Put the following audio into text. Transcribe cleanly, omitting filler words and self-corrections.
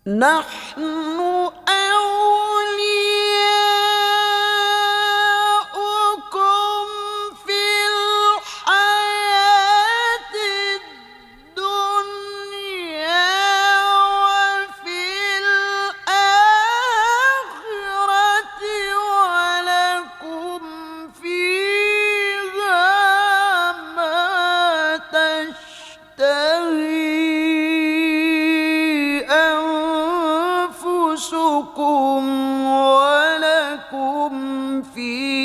نحن أولياؤكم في الحياة الدنيا وفي الآخرة ولكم فيها ما تشتهي أنفسكم ولكم فيها